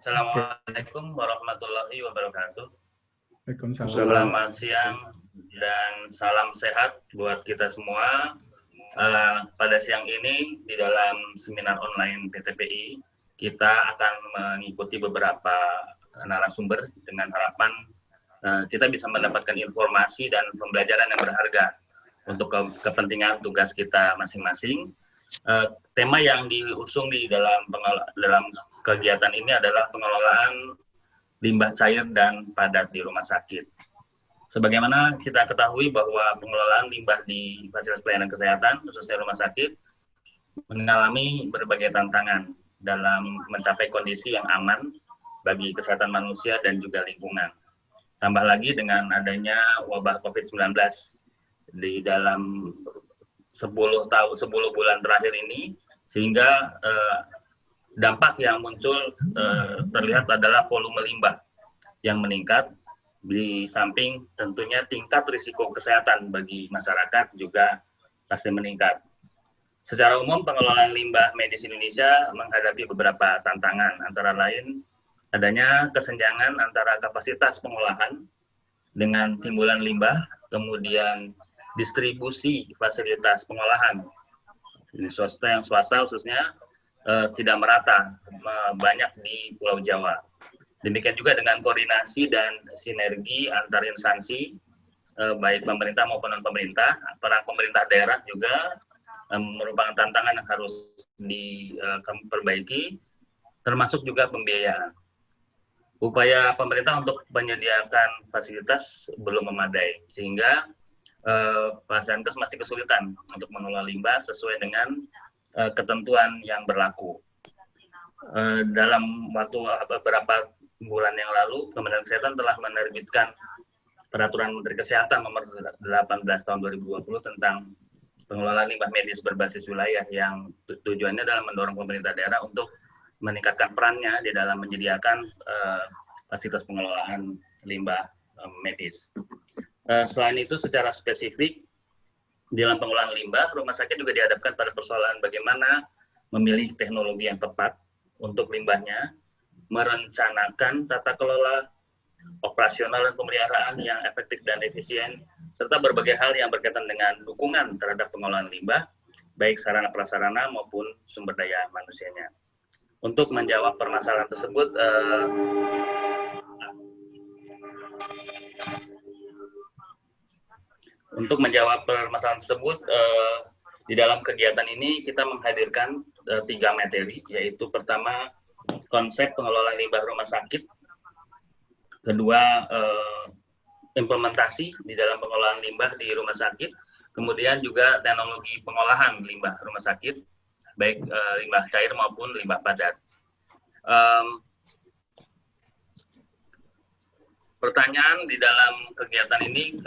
Oke. Assalamualaikum warahmatullahi wabarakatuh. Waalaikumsalam. Selamat siang dan salam sehat buat kita semua. Pada siang ini di dalam seminar online PTPI, kita akan mengikuti beberapa narasumber dengan harapan kita bisa mendapatkan informasi dan pembelajaran yang berharga untuk kepentingan tugas kita masing-masing. Tema yang diusung di dalam kegiatan ini adalah pengelolaan limbah cair dan padat di rumah sakit. Sebagaimana kita ketahui bahwa pengelolaan limbah di fasilitas pelayanan kesehatan, khususnya rumah sakit, mengalami berbagai tantangan dalam mencapai kondisi yang aman bagi kesehatan manusia dan juga lingkungan. Tambah lagi dengan adanya wabah COVID-19 di dalam 10 bulan terakhir ini, sehingga dampak yang muncul terlihat adalah volume limbah yang meningkat, di samping tentunya tingkat risiko kesehatan bagi masyarakat juga pasti meningkat. Secara umum, pengelolaan limbah medis Indonesia menghadapi beberapa tantangan, antara lain adanya kesenjangan antara kapasitas pengolahan dengan timbulan limbah, kemudian distribusi fasilitas pengolahan di swasta khususnya tidak merata, banyak di Pulau Jawa. Demikian juga dengan koordinasi dan sinergi antar instansi, baik pemerintah maupun non-pemerintah. Peran pemerintah daerah juga merupakan tantangan yang harus diperbaiki, termasuk juga pembiayaan. Upaya pemerintah untuk menyediakan fasilitas belum memadai, sehingga Pasienkes masih kesulitan untuk mengelola limbah sesuai dengan ketentuan yang berlaku. Dalam waktu beberapa bulan yang lalu, Kementerian Kesehatan telah menerbitkan Peraturan Menteri Kesehatan Nomor 18 Tahun 2020 tentang pengelolaan limbah medis berbasis wilayah, yang tujuannya adalah mendorong pemerintah daerah untuk meningkatkan perannya di dalam menyediakan fasilitas pengelolaan limbah medis. Selain itu, secara spesifik di dalam pengelolaan limbah, rumah sakit juga dihadapkan pada persoalan bagaimana memilih teknologi yang tepat untuk limbahnya, merencanakan tata kelola operasional dan pemeliharaan yang efektif dan efisien, serta berbagai hal yang berkaitan dengan dukungan terhadap pengelolaan limbah, baik sarana prasarana maupun sumber daya manusianya. Untuk menjawab permasalahan tersebut, di dalam kegiatan ini kita menghadirkan 3 materi, yaitu pertama, konsep pengelolaan limbah rumah sakit, kedua, implementasi di dalam pengelolaan limbah di rumah sakit, kemudian juga teknologi pengolahan limbah rumah sakit, baik limbah cair maupun limbah padat. Pertanyaan di dalam kegiatan ini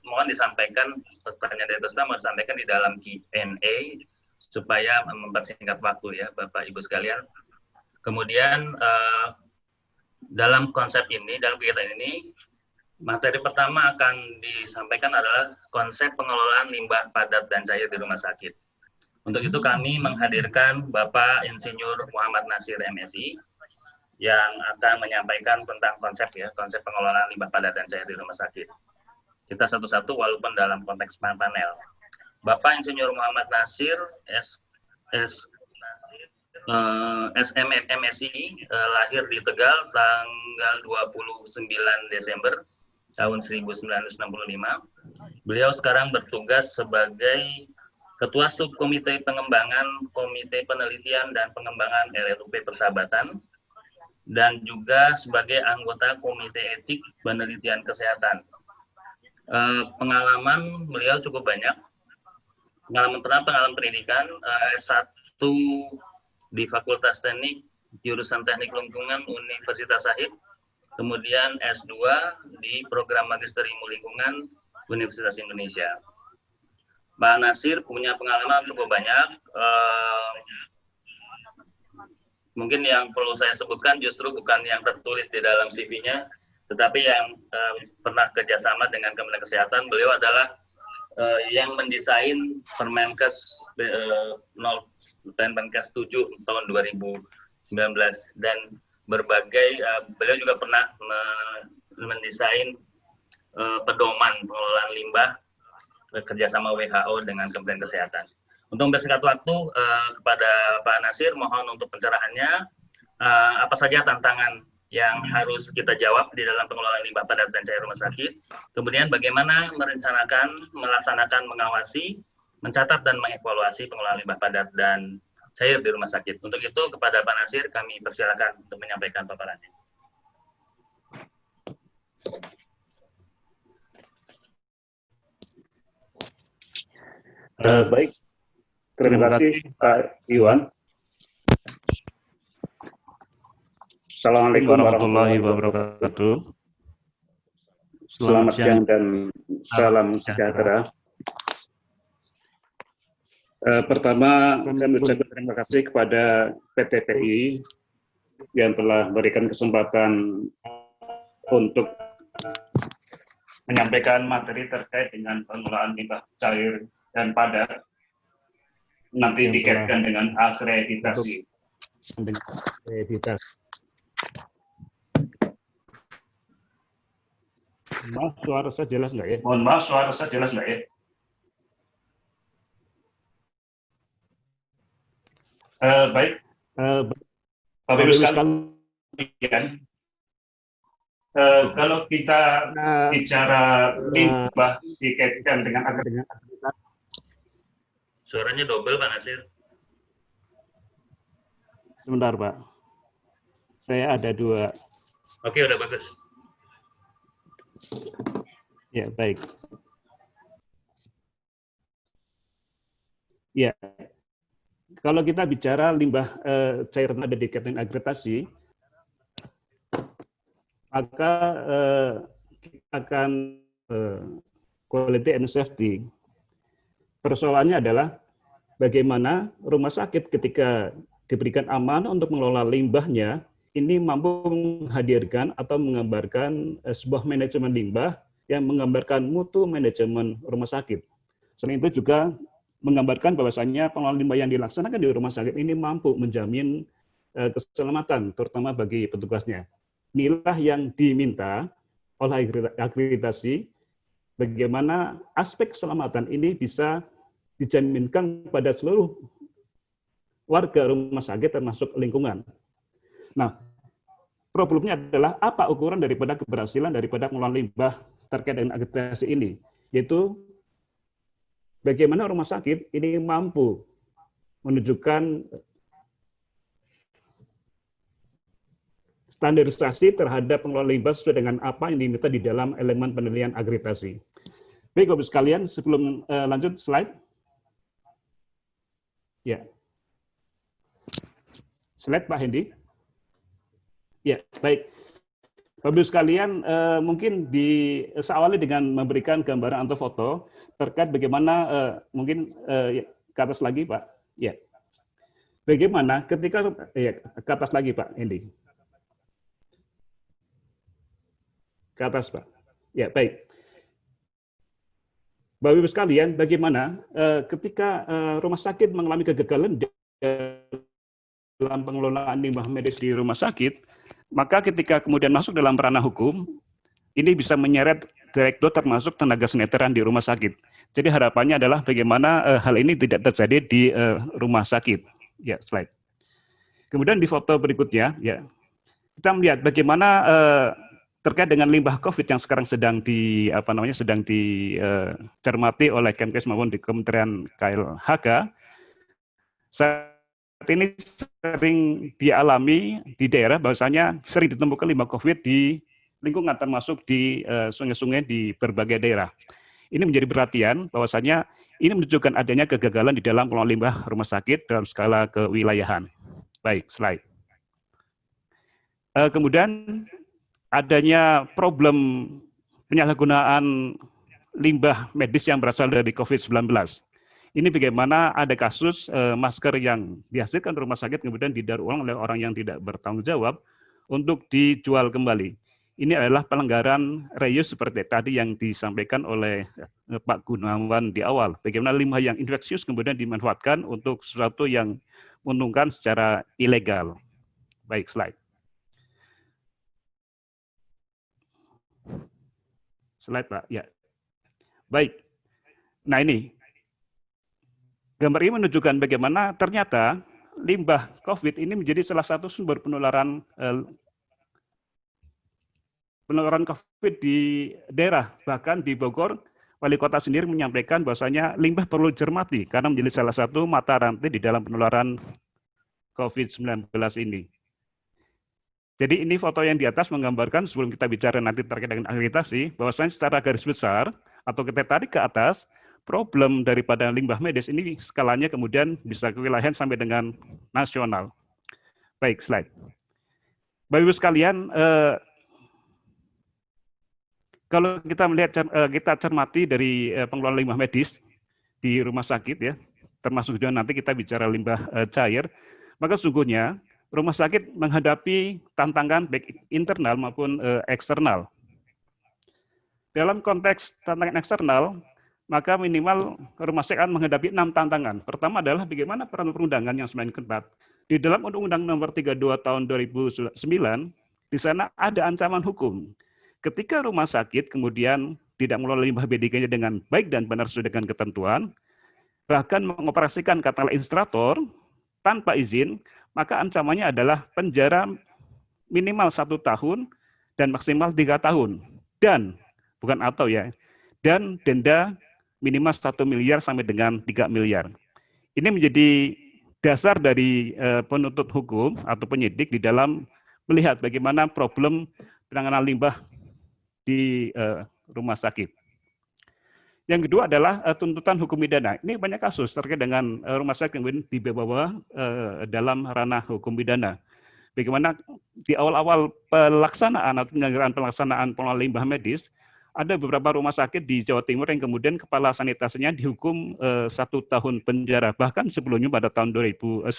mohon disampaikan, pertanyaan dari peserta mohon disampaikan di dalam Q&A supaya mempersingkat waktu ya Bapak Ibu sekalian. Kemudian dalam konsep ini, dalam kegiatan ini, materi pertama akan disampaikan adalah konsep pengelolaan limbah padat dan cair di rumah sakit. Untuk itu kami menghadirkan Bapak Insinyur Muhammad Nasir MSI yang akan menyampaikan tentang konsep pengelolaan limbah padat dan cair di rumah sakit. Kita satu-satu walaupun dalam konteks panel. Bapak Insinyur Muhammad Nasir SMMSI, lahir di Tegal tanggal 29 Desember tahun 1965. Beliau sekarang bertugas sebagai Ketua Subkomite Pengembangan Komite Penelitian dan Pengembangan LLUP Persahabatan, dan juga sebagai anggota Komite Etik Penelitian Kesehatan. Pengalaman beliau cukup banyak. Pengalaman pendidikan, S1 di Fakultas Teknik, jurusan Teknik Lingkungan Universitas Syahid, kemudian S2 di Program Magister Ilmu Lingkungan Universitas Indonesia. Pak Nasir punya pengalaman cukup banyak. Mungkin yang perlu saya sebutkan justru bukan yang tertulis di dalam CV-nya, tetapi yang pernah kerjasama dengan Kementerian Kesehatan. Beliau adalah yang mendesain Permenkes 7 tahun 2019, dan berbagai beliau juga pernah mendesain pedoman pengelolaan limbah kerjasama WHO dengan Kementerian Kesehatan. Untuk mempersingkat waktu kepada Pak Nasir, mohon untuk pencerahannya apa saja tantangan yang harus kita jawab di dalam pengelolaan limbah padat dan cair rumah sakit. Kemudian bagaimana merencanakan, melaksanakan, mengawasi, mencatat dan mengevaluasi pengelolaan limbah padat dan cair di rumah sakit. Untuk itu kepada Pak Nasir kami persilakan untuk menyampaikan paparannya. Baik, terima kasih Pak Iwan. Assalamualaikum warahmatullahi wabarakatuh. Selamat siang dan salam sejahtera. Pertama, saya mengucapkan terima kasih kepada PTPI yang telah memberikan kesempatan untuk menyampaikan materi terkait dengan pengelolaan limbah cair dan padat, nanti dikaitkan dengan akreditasi. Maaf, suara saya jelas nggak ya? Mohon maaf, suara saya jelas nggak ya? Baik, Bapak Ibu sekalian, kalau kita bicara limbah dikaitkan dengan akreditasi. Suaranya double, Pak Nasir. Sebentar, Pak. Saya ada dua. Oke, udah bagus. Ya, baik. Ya, kalau kita bicara limbah cair ada dikaitkan akreditasi, maka kita akan quality and safety. Persoalannya adalah bagaimana rumah sakit ketika diberikan amanah untuk mengelola limbahnya, ini mampu menghadirkan atau menggambarkan sebuah manajemen limbah yang menggambarkan mutu manajemen rumah sakit. Selain itu juga menggambarkan bahwasannya pengelolaan limbah yang dilaksanakan di rumah sakit ini mampu menjamin keselamatan, terutama bagi petugasnya. Inilah yang diminta oleh akreditasi, bagaimana aspek keselamatan ini bisa dijaminkan pada seluruh warga rumah sakit termasuk lingkungan. Nah, problemnya adalah apa ukuran daripada keberhasilan daripada pengelolaan limbah terkait dengan akreditasi ini, yaitu bagaimana rumah sakit ini mampu menunjukkan standarisasi terhadap pengelolaan limbah sesuai dengan apa yang diminta di dalam elemen penilaian akreditasi. Baik, Bapak sekalian, sebelum lanjut slide. Ya. Slide Pak Hendy. Ya, baik. Bapak sekalian, mungkin seawali dengan memberikan gambaran atau foto terkait bagaimana mungkin ke atas lagi Pak. Ya. Bagaimana ketika ke atas lagi Pak Hendy. Ke atas Pak. Ya, baik. Bapak Ibu sekalian, bagaimana ketika rumah sakit mengalami kegagalan dalam pengelolaan limbah medis di rumah sakit, maka ketika kemudian masuk dalam ranah hukum, ini bisa menyeret direktur termasuk tenaga kesehatan di rumah sakit. Jadi harapannya adalah bagaimana hal ini tidak terjadi di rumah sakit. Ya, slide. Kemudian di foto berikutnya, ya, kita melihat bagaimana terkait dengan limbah COVID yang sekarang sedang dicermati oleh Kemenkes maupun di Kementerian KLHK. Saat ini sering dialami di daerah bahwasanya sering ditemukan limbah COVID di lingkungan termasuk di sungai-sungai di berbagai daerah. Ini menjadi perhatian bahwasanya ini menunjukkan adanya kegagalan di dalam pengelolaan limbah rumah sakit dalam skala kewilayahan. Baik, slide. Kemudian adanya problem penyalahgunaan limbah medis yang berasal dari COVID-19. Ini bagaimana ada kasus masker yang dihasilkan rumah sakit kemudian didaur ulang oleh orang yang tidak bertanggung jawab untuk dijual kembali. Ini adalah pelanggaran reuse seperti tadi yang disampaikan oleh Pak Gunawan di awal. Bagaimana limbah yang infeksius kemudian dimanfaatkan untuk sesuatu yang menguntungkan secara ilegal. Baik, slide. Slide, Pak. Ya. Baik. Nah, ini gambar ini menunjukkan bagaimana ternyata limbah COVID ini menjadi salah satu sumber penularan COVID di daerah. Bahkan di Bogor, wali kota sendiri menyampaikan bahwasanya limbah perlu dicermati karena menjadi salah satu mata rantai di dalam penularan COVID-19 ini. Jadi ini foto yang di atas menggambarkan, sebelum kita bicara nanti terkait dengan akreditasi, bahwasanya secara garis besar atau kita tarik ke atas, problem daripada limbah medis ini skalanya kemudian bisa kewilayahan sampai dengan nasional. Baik, slide. Bapak Ibu sekalian, kalau kita melihat, kita cermati dari pengelolaan limbah medis di rumah sakit ya, termasuk juga nanti kita bicara limbah cair, maka sesungguhnya rumah sakit menghadapi tantangan baik internal maupun eksternal. Dalam konteks tantangan eksternal, maka minimal rumah sakit akan menghadapi 6 tantangan. Pertama adalah bagaimana peran perundangan yang semakin ketat. Di dalam Undang-Undang Nomor 32 Tahun 2009, di sana ada ancaman hukum. Ketika rumah sakit kemudian tidak mengelola limbah BDG-nya dengan baik dan benar sesuai dengan ketentuan, bahkan mengoperasikan katakanlah insinerator tanpa izin, maka ancamannya adalah penjara minimal 1 tahun dan maksimal 3 tahun. Dan, bukan atau ya, dan denda minimal 1 miliar sampai dengan 3 miliar. Ini menjadi dasar dari penuntut hukum atau penyidik di dalam melihat bagaimana problem penanganan limbah di rumah sakit. Yang kedua adalah tuntutan hukum pidana. Ini banyak kasus terkait dengan rumah sakit yang dibawa dalam ranah hukum pidana. Bagaimana di awal-awal pelaksanaan atau penyelenggaraan pelaksanaan pengelolaan limbah medis, ada beberapa rumah sakit di Jawa Timur yang kemudian kepala sanitasinya dihukum 1 tahun penjara. Bahkan sebelumnya pada tahun 2096,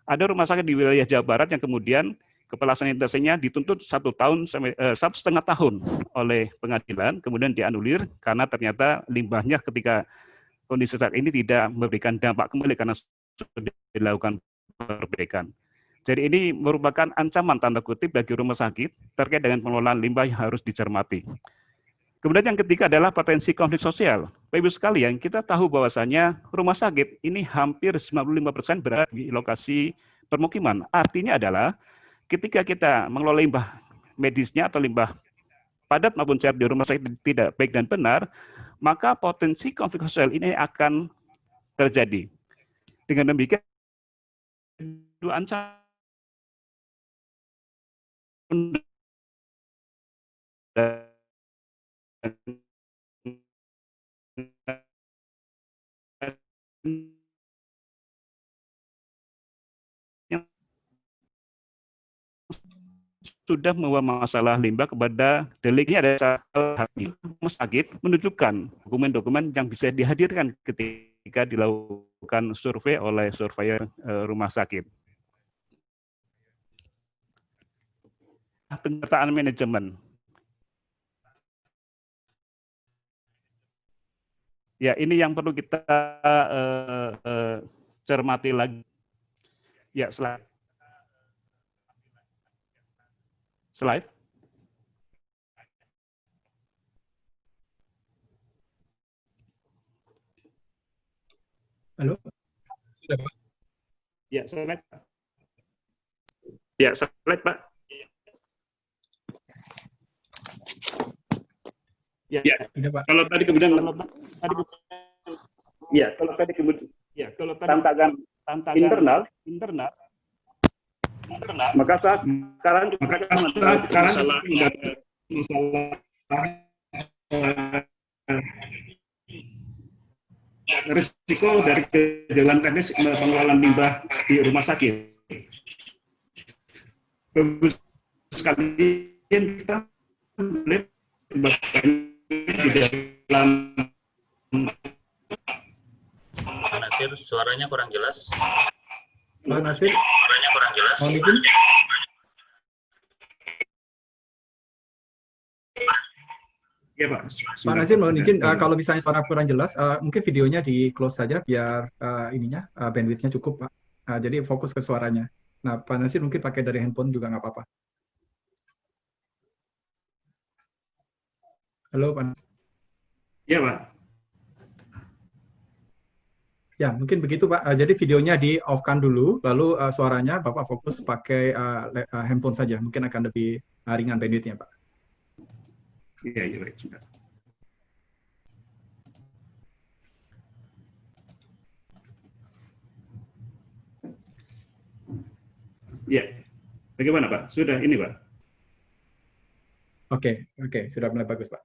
ada rumah sakit di wilayah Jawa Barat yang kemudian kepala sanitasinya dituntut 1 tahun sampai 1,5 tahun oleh pengadilan, kemudian dianulir karena ternyata limbahnya ketika kondisi saat ini tidak memberikan dampak kembali karena sudah dilakukan perbaikan. Jadi ini merupakan ancaman tanda kutip bagi rumah sakit terkait dengan pengelolaan limbah yang harus dicermati. Kemudian yang ketiga adalah potensi konflik sosial. Bapak Ibu sekalian, kita tahu bahwasanya rumah sakit ini hampir 95% berada di lokasi permukiman. Artinya adalah ketika kita mengelola limbah medisnya atau limbah padat maupun cair di rumah sakit tidak baik dan benar, maka potensi konflik sosial ini akan terjadi. Dengan demikian, dua ancaman sudah membawa masalah limbah kepada deliknya ada satu rumah sakit menunjukkan dokumen-dokumen yang bisa dihadirkan ketika dilakukan survei oleh surveyor rumah sakit. Penyertaan manajemen. Ya, ini yang perlu kita cermati lagi. Ya, slide. Slide. Halo? Sudah, Pak? Ya, slide. Ya, slide, Pak. Ya, Tidak, Pak. kalau tadi kemudian tantangan internal, maka sekarang masalah risiko dari kejanggalan teknis pengelolaan limbah di rumah sakit. Sekalian kita melihat di dalam Pak Nasir, suaranya kurang jelas. Pak Nasir, Suaranya kurang jelas. mohon izin. Ya, Pak. Pak Nasir, mohon izin, kalau misalnya suara kurang jelas, mungkin videonya di close saja biar bandwidth-nya cukup, Pak. Jadi fokus ke suaranya. Nah, Pak Nasir mungkin pakai dari handphone juga nggak apa-apa. Halo, Pak. Iya, Pak. Ya, mungkin begitu, Pak. Jadi videonya di off-kan dulu, lalu suaranya Bapak fokus pakai handphone saja. Mungkin akan lebih ringan bandwidth-nya, Pak. Iya, iya, baik. Sudah. Iya. Bagaimana, Pak? Sudah ini, Pak? Oke, oke, sudah mulai bagus, Pak.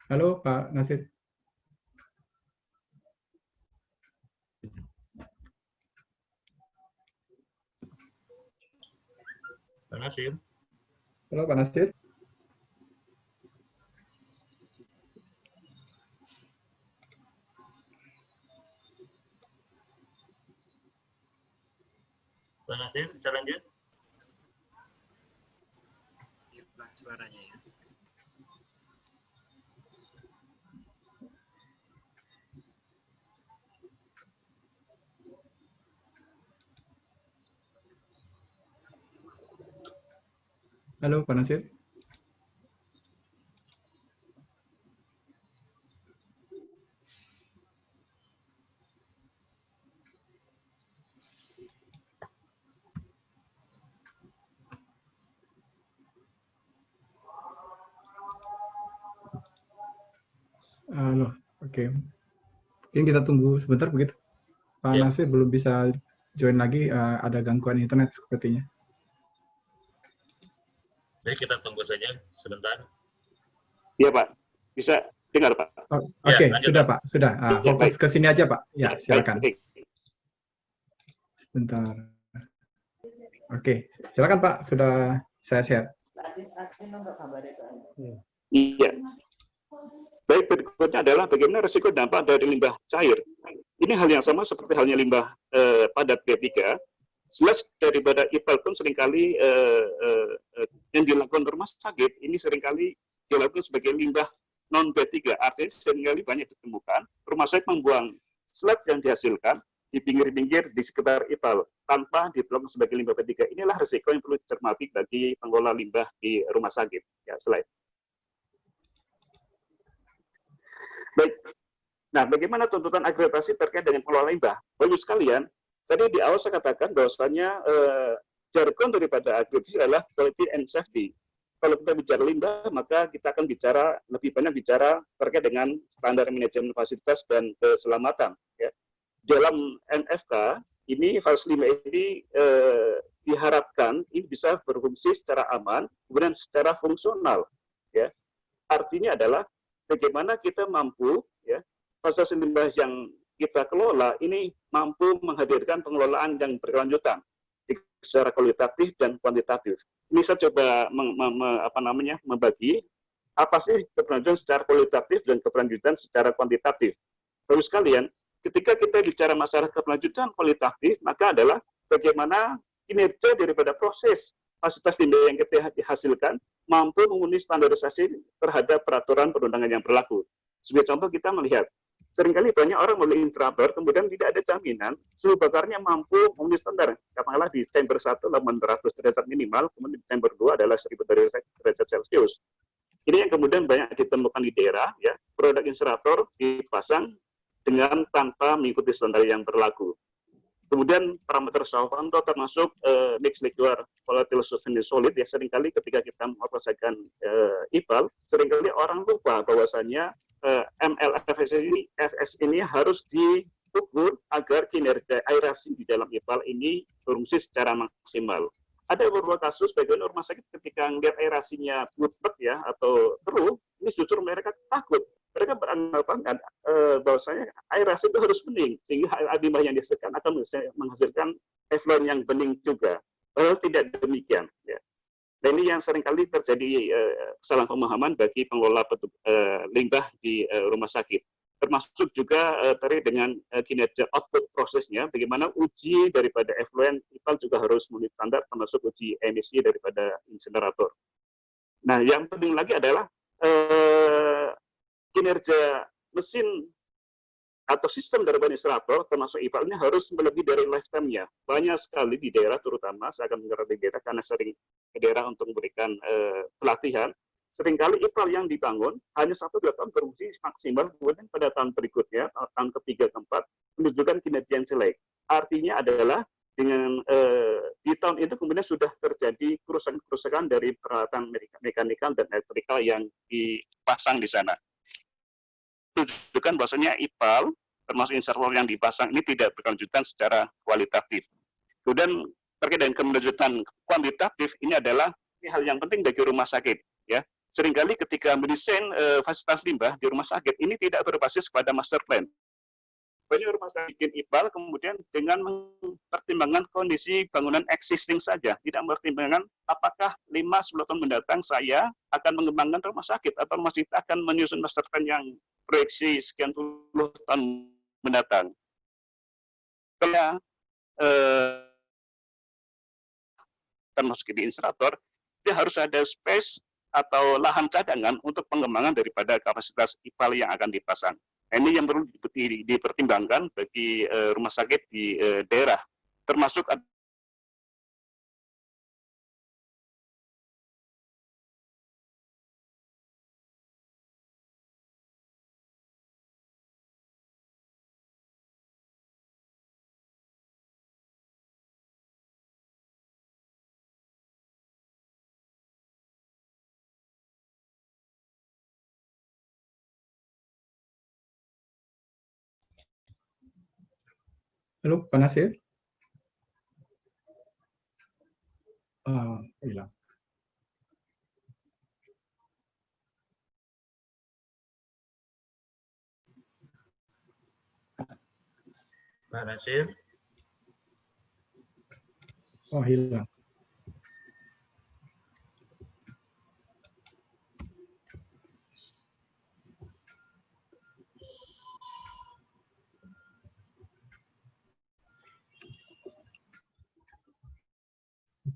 Halo, Pak Nasir. Pak Nasir. Halo, Pak Nasir. Pak Nasir, bisa lanjut? Suaranya ya. Halo, Pak Nasir. Halo, oke. Mungkin kita tunggu sebentar begitu. Pak Ya. Nasir belum bisa join lagi, ada gangguan internet sepertinya. Jadi kita tunggu saja sebentar. Iya, Pak. Bisa dengar, Pak? Oh, Ya, oke, lanjut, sudah, Pak. Pak. Sudah. Ya, Fokus baik. ke sini aja, Pak. Ya, silakan. Baik. Sebentar. Oke, silakan Pak. Sudah saya share. Iya. Baik, berikutnya adalah bagaimana risiko dampak dari limbah cair. Ini hal yang sama seperti halnya limbah padat B3. Jelas daripada IPAL pun seringkali yang dilakukan rumah sakit, ini seringkali dilakukan sebagai limbah non B3. Artinya seringkali banyak ditemukan rumah sakit membuang sludge yang dihasilkan di pinggir-pinggir di sekitar IPAL tanpa diblok sebagai limbah B3. Inilah risiko yang perlu dicermati bagi pengelola limbah di rumah sakit. Ya, slide. Baik. Nah, bagaimana tuntutan akreditasi terkait dengan pengelola limbah? Bagus sekalian. Tadi di awal saya katakan bahwasanya jargon daripada akreditasi adalah quality and safety. Kalau kita bicara limbah, maka kita akan bicara lebih banyak bicara terkait dengan standar manajemen fasilitas dan keselamatan. Ya. Dalam NFK ini fase 5 ini diharapkan ini bisa berfungsi secara aman, kemudian secara fungsional. Ya. Artinya adalah bagaimana kita mampu, ya, proses limbah yang kita kelola ini mampu menghadirkan pengelolaan yang berkelanjutan secara kualitatif dan kuantitatif. Ini saya coba membagi apa sih keberlanjutan secara kualitatif dan keberlanjutan secara kuantitatif. Terus kalian, ketika kita bicara masalah keberlanjutan kualitatif, maka adalah bagaimana kinerja daripada proses fasilitas limbah yang kita dihasilkan mampu memenuhi standarisasi terhadap peraturan perundangan yang berlaku. Sebagai contoh kita melihat, seringkali banyak orang membeli intraber, kemudian tidak ada jaminan suhu bakarnya mampu memenuhi standar. Katakanlah di chamber 1 800 derajat minimal, kemudian di chamber 2 adalah 1000 derajat Celcius. Ini yang kemudian banyak ditemukan di daerah, ya, produk insinerator dipasang dengan tanpa mengikuti standar yang berlaku. Kemudian parameter Salvanto termasuk mixed liquid volatile solid, ya, seringkali ketika kita mengoperasikan IPAL, seringkali orang lupa bahwasanya MLFS ini harus diukur agar kinerja aerasi di dalam IPAL ini berfungsi secara maksimal. Ada beberapa kasus bagian rumah sakit ketika melihat aerasinya butek, ya, atau keruh, ini justru mereka takut. Mereka beranggapan bahwasanya aerasi itu harus bening, sehingga limbah yang dihasilkan akan menghasilkan effluent yang bening juga. Padahal tidak demikian. Ya. Dan ini yang seringkali terjadi kesalahan pemahaman bagi pengelola limbah di rumah sakit. Termasuk juga terkait dengan kinerja output prosesnya, bagaimana uji daripada effluent IPAL juga harus memenuhi standar, termasuk uji emisi daripada insinerator. Nah, yang penting lagi adalah kinerja mesin atau sistem dari administrator termasuk IPAL ini harus melebihi dari lifetime-nya. Banyak sekali di daerah, terutama saya akan menggerak di daerah karena sering ke daerah untuk memberikan pelatihan. Seringkali IPAL yang dibangun hanya 1-2 tahun berfungsi maksimal, kemudian pada tahun berikutnya, tahun ketiga, keempat, menunjukkan kinerja yang jelek. Artinya adalah dengan di tahun itu kemudian sudah terjadi kerusakan-kerusakan dari peralatan mekanikal dan elektrikal yang dipasang di sana. Tunjukkan bahwasanya IPAL termasuk insertor yang dipasang ini tidak berkelanjutan secara kualitatif. Kemudian terkait dengan kelanjutan kuantitatif ini adalah hal yang penting bagi rumah sakit. Ya, seringkali ketika mendesain fasilitas limbah di rumah sakit ini tidak berbasis pada master plan. Banyak rumah sakit bikin IPAL kemudian dengan mempertimbangkan kondisi bangunan existing saja, tidak mempertimbangkan apakah 5-10 tahun mendatang saya akan mengembangkan rumah sakit atau masih akan menyusun master plan yang proyeksi sekian puluh tahun mendatang. Karena termasuk di insertor, dia harus ada space atau lahan cadangan untuk pengembangan daripada kapasitas IPAL yang akan dipasang. Nah, ini yang perlu dipertimbangkan bagi rumah sakit di daerah, termasuk Halo, Pak Nasir? Hilang. Pak Nasir. Oh, hilang.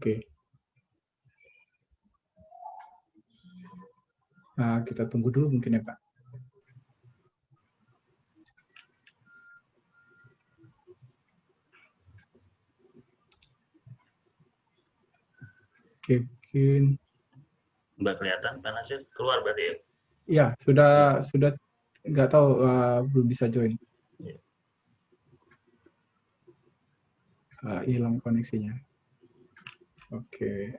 Oke. Nah, kita tunggu dulu mungkin ya, Pak. Oke, mungkin. Mbak kelihatan, Pak Nasir keluar berarti ya? Ya, sudah nggak tahu, belum bisa join. Hilang koneksinya. Oke.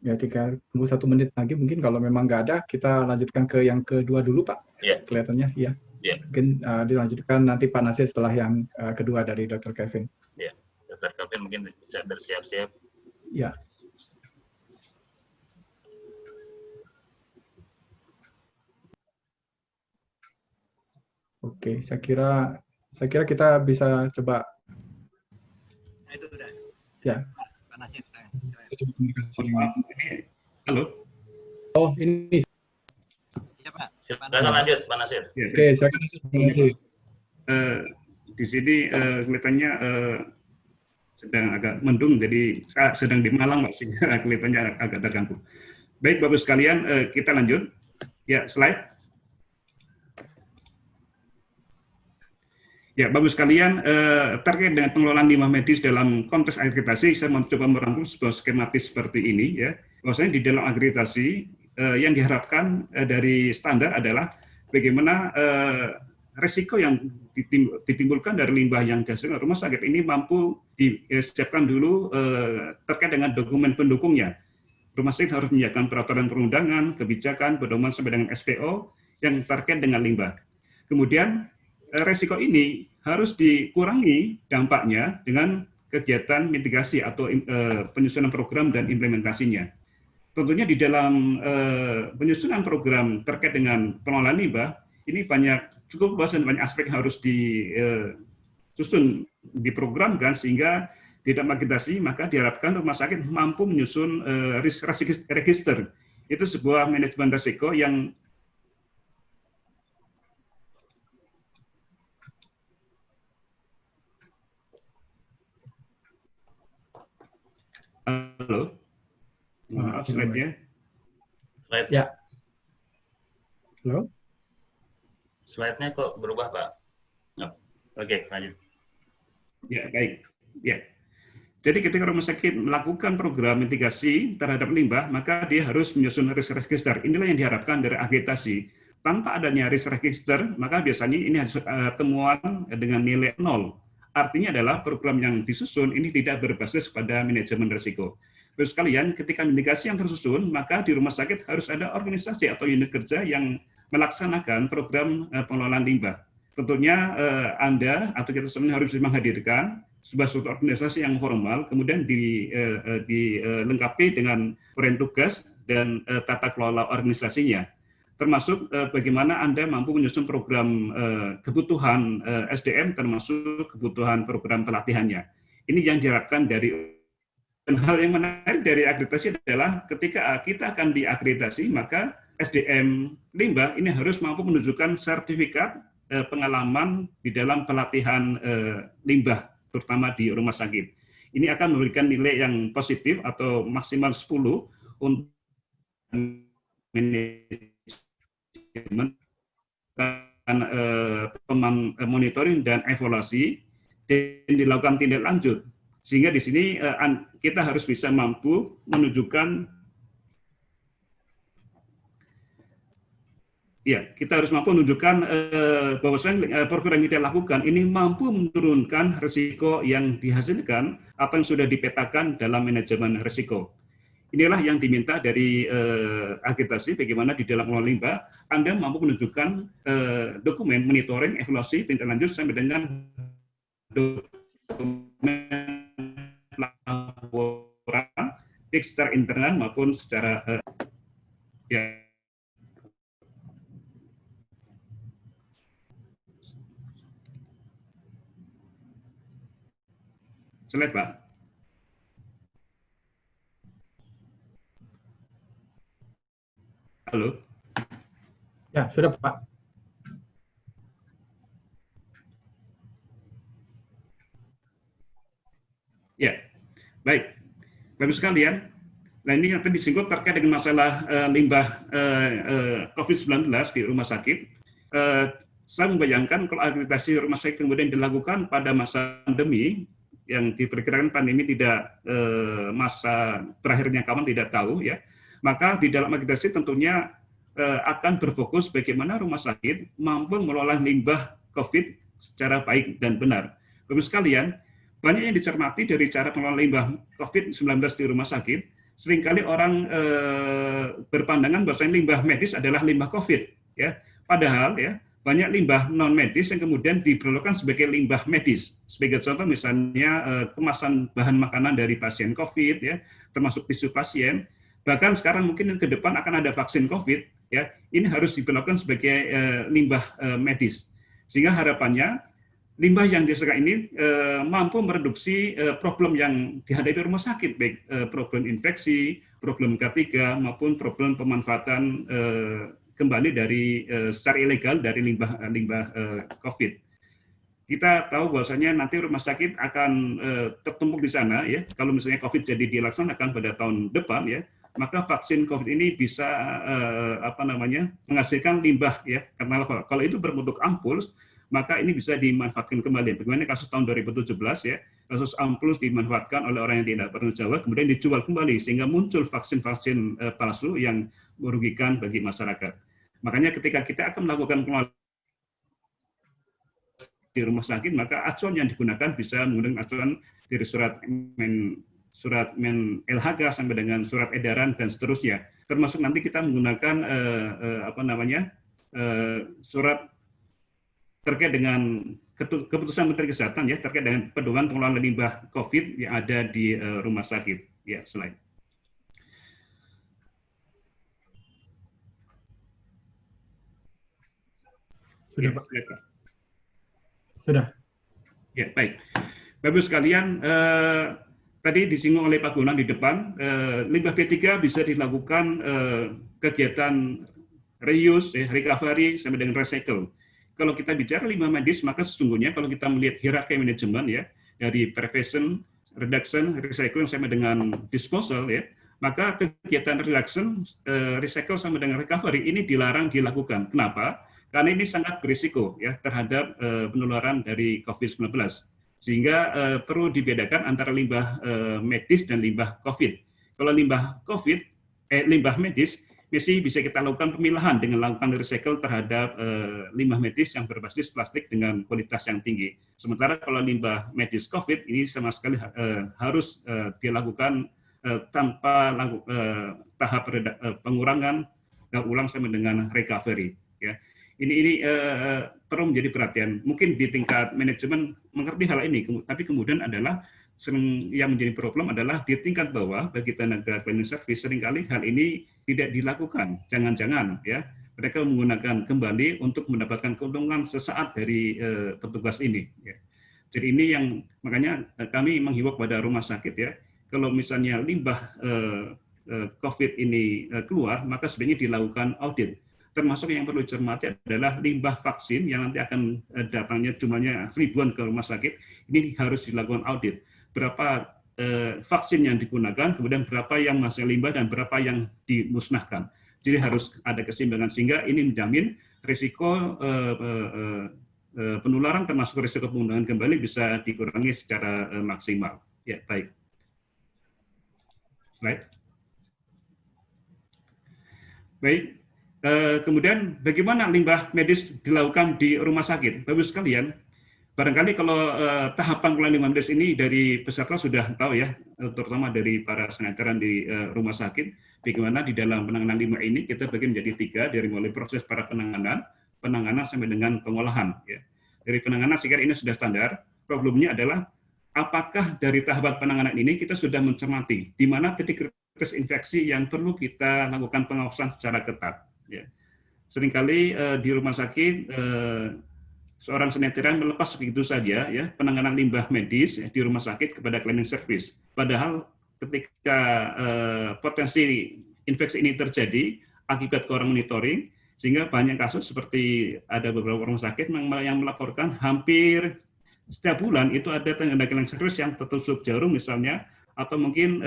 Ya, tunggu 1 menit lagi. Mungkin kalau memang nggak ada, kita lanjutkan ke yang kedua dulu, Pak. Iya. Kelihatannya, ya. Iya. Mungkin dilanjutkan nanti Pak Nasir setelah yang kedua dari Dr. Kevin. Iya, Dr. Kevin mungkin bisa bersiap-siap. Ya. Oke, saya kira kita bisa coba. Nah, itu udah. Ya. Pak Nasir. Saya coba komunikasi ini. Halo. Oh, ini. Iya, Pak. Silakan lanjut, Pak Nasir. Oke, silakan Pak Nasir. Di sini kelihatannya sedang agak mendung, jadi saya sedang di Malang, Pak, sehingga kelihatannya agak terganggu. Baik, Bapak sekalian, kita lanjut. Ya, slide. Ya, Bapak sekalian, terkait dengan pengelolaan limbah medis dalam konteks akreditasi, saya mencoba merangkum sebuah skematis seperti ini, ya. Bahwasanya di dalam akreditasi yang diharapkan dari standar adalah bagaimana resiko yang ditimbulkan dari limbah yang dihasilkan rumah sakit ini mampu disiapkan dulu terkait dengan dokumen pendukungnya. Rumah sakit harus menyiapkan peraturan perundangan, kebijakan, pedoman sampai dengan SPO yang terkait dengan limbah. Kemudian resiko ini harus dikurangi dampaknya dengan kegiatan mitigasi atau penyusunan program dan implementasinya. Tentunya di dalam penyusunan program terkait dengan pengelolaan limbah, ini cukup luas dan banyak aspek yang harus disusun, diprogramkan sehingga di dalam akreditasi maka diharapkan rumah sakit mampu menyusun risk register. Itu sebuah manajemen risiko yang Halo? Maaf, slide-nya. Slide. Ya. Halo? Slide-nya kok berubah, Pak? Oh. Oke, lanjut. Ya, baik. Ya. Jadi ketika rumah sakit melakukan program mitigasi terhadap limbah, maka dia harus menyusun risk register. Inilah yang diharapkan dari akreditasi. Tanpa adanya risk register, maka biasanya ini harus temuan dengan nilai 0. Artinya adalah program yang disusun ini tidak berbasis pada manajemen risiko. Terus kalian, ketika mitigasi yang tersusun, maka di rumah sakit harus ada organisasi atau unit kerja yang melaksanakan program pengelolaan limbah. Tentunya Anda atau kita semua harus menghadirkan sebuah suatu organisasi yang formal, kemudian dilengkapi dengan peran tugas dan tata kelola organisasinya, termasuk bagaimana Anda mampu menyusun program kebutuhan SDM, termasuk kebutuhan program pelatihannya. Ini yang diharapkan dari. Dan hal yang menarik dari akreditasi adalah ketika kita akan diakreditasi, maka SDM limbah ini harus mampu menunjukkan sertifikat pengalaman di dalam pelatihan limbah, terutama di rumah sakit. Ini akan memberikan nilai yang positif atau maksimal 10 untuk manajemen, monitoring dan evaluasi, dan dilakukan tindak lanjut. Sehingga di sini kita harus bisa mampu menunjukkan, ya, kita harus mampu menunjukkan bahwasanya program yang kita lakukan ini mampu menurunkan risiko yang dihasilkan atau yang sudah dipetakan dalam manajemen risiko. Inilah yang diminta dari akreditasi, bagaimana di dalam pengelolaan limbah Anda mampu menunjukkan dokumen monitoring, evaluasi, tindak lanjut sampai dengan dokumen laporan baik secara internal maupun secara ya. Slide, Pak. Halo. Ya, sudah, Pak. Ya, baik. Bapak sekalian, nah ini yang tadi disinggung terkait dengan masalah limbah COVID-19 di rumah sakit. Saya membayangkan kalau akreditasi rumah sakit kemudian dilakukan pada masa pandemi, yang diperkirakan pandemi tidak masa terakhirnya kawan tidak tahu, ya, maka di dalam akreditasi tentunya akan berfokus bagaimana rumah sakit mampu mengelola limbah COVID secara baik dan benar. Bapak sekalian, banyak yang dicermati dari cara pengelolaan limbah COVID-19 di rumah sakit. Seringkali orang berpandangan bahwa limbah medis adalah limbah COVID, ya. Padahal ya banyak limbah non medis yang kemudian diperlukan sebagai limbah medis. Sebagai contoh misalnya kemasan bahan makanan dari pasien COVID, ya, termasuk tisu pasien. Bahkan sekarang mungkin ke depan akan ada vaksin COVID, ya. Ini harus diperlakukan sebagai limbah medis. Sehingga harapannya limbah yang dihasilkan ini mampu mereduksi problem yang dihadapi rumah sakit, baik problem infeksi, problem K3, maupun problem pemanfaatan kembali dari secara ilegal dari limbah COVID. Kita tahu bahwasanya nanti rumah sakit akan tertumpuk di sana, ya. Kalau misalnya COVID jadi dilaksanakan pada tahun depan, ya, maka vaksin COVID ini bisa menghasilkan limbah, ya. Karena kalau itu berbentuk ampuls, maka ini bisa dimanfaatkan kembali. Bagaimana kasus tahun 2017, ya, kasus ampuls dimanfaatkan oleh orang yang tidak bertanggung jawab, kemudian dijual kembali sehingga muncul vaksin-vaksin palsu yang merugikan bagi masyarakat. Makanya ketika kita akan melakukan pengelolaan di rumah sakit, maka acuan yang digunakan bisa menggunakan acuan dari surat Men LHK sampai dengan surat edaran dan seterusnya. Termasuk nanti kita menggunakan surat terkait dengan keputusan Menteri Kesehatan, ya, terkait dengan pedoman pengelolaan limbah COVID yang ada di rumah sakit. Ya, slide. Sudah, Pak. Sudah. Ya, baik. Bapak sekalian, tadi disinggung oleh Pak Gunan di depan, limbah B3 bisa dilakukan kegiatan reuse, recovery, sampai dengan recycle. Kalau kita bicara limbah medis, maka sesungguhnya kalau kita melihat hierarki manajemen, ya, dari prevention reduction, recycling sama dengan disposal ya, maka kegiatan reduction, recycle sama dengan recovery ini dilarang dilakukan. Kenapa? Karena ini sangat berisiko ya terhadap penularan dari COVID-19. Sehingga perlu dibedakan antara limbah medis dan limbah COVID. Kalau limbah COVID, limbah medis, mesti bisa kita lakukan pemilahan dengan lakukan recycle terhadap limbah medis yang berbasis plastik dengan kualitas yang tinggi. Sementara kalau limbah medis COVID ini sama sekali harus dilakukan tanpa tahap pengurangan ulang sama dengan recovery. Ya. Ini perlu menjadi perhatian. Mungkin di tingkat manajemen mengerti hal ini, tapi kemudian adalah yang menjadi problem adalah di tingkat bawah bagi tenaga cleaning service seringkali hal ini tidak dilakukan. Jangan-jangan ya mereka menggunakan kembali untuk mendapatkan keuntungan sesaat dari petugas ini. Ya. Jadi ini yang makanya kami menghimbau pada rumah sakit ya, kalau misalnya limbah COVID ini keluar, maka sebaiknya dilakukan audit. Termasuk yang perlu dicermati adalah limbah vaksin yang nanti akan datangnya jumlahnya ribuan ke rumah sakit, ini harus dilakukan audit. Berapa vaksin yang digunakan, kemudian berapa yang masih limbah dan berapa yang dimusnahkan. Jadi harus ada keseimbangan sehingga ini menjamin risiko penularan termasuk risiko penggunaan kembali bisa dikurangi secara maksimal. Ya, baik. Slide. Baik. Kemudian bagaimana limbah medis dilakukan di rumah sakit? Bapak sekalian, barangkali kalau tahapan pengelolaan limbah medis ini dari peserta sudah tahu ya, terutama dari para pengajaran di rumah sakit, bagaimana di dalam penanganan limbah ini kita bagi menjadi 3 dari mulai proses para penanganan sampai dengan pengolahan. Ya. Dari penanganan saya kira ini sudah standar. Problemnya adalah apakah dari tahapan penanganan ini kita sudah mencermati di mana titik kritis infeksi yang perlu kita lakukan pengawasan secara ketat. Ya. Seringkali di rumah sakit seorang sanitarian melepas begitu saja ya penanganan limbah medis di rumah sakit kepada cleaning service. Padahal ketika potensi infeksi ini terjadi akibat kurang monitoring, sehingga banyak kasus seperti ada beberapa rumah sakit yang melaporkan hampir setiap bulan itu ada tenaga cleaning service yang tertusuk jarum misalnya, atau mungkin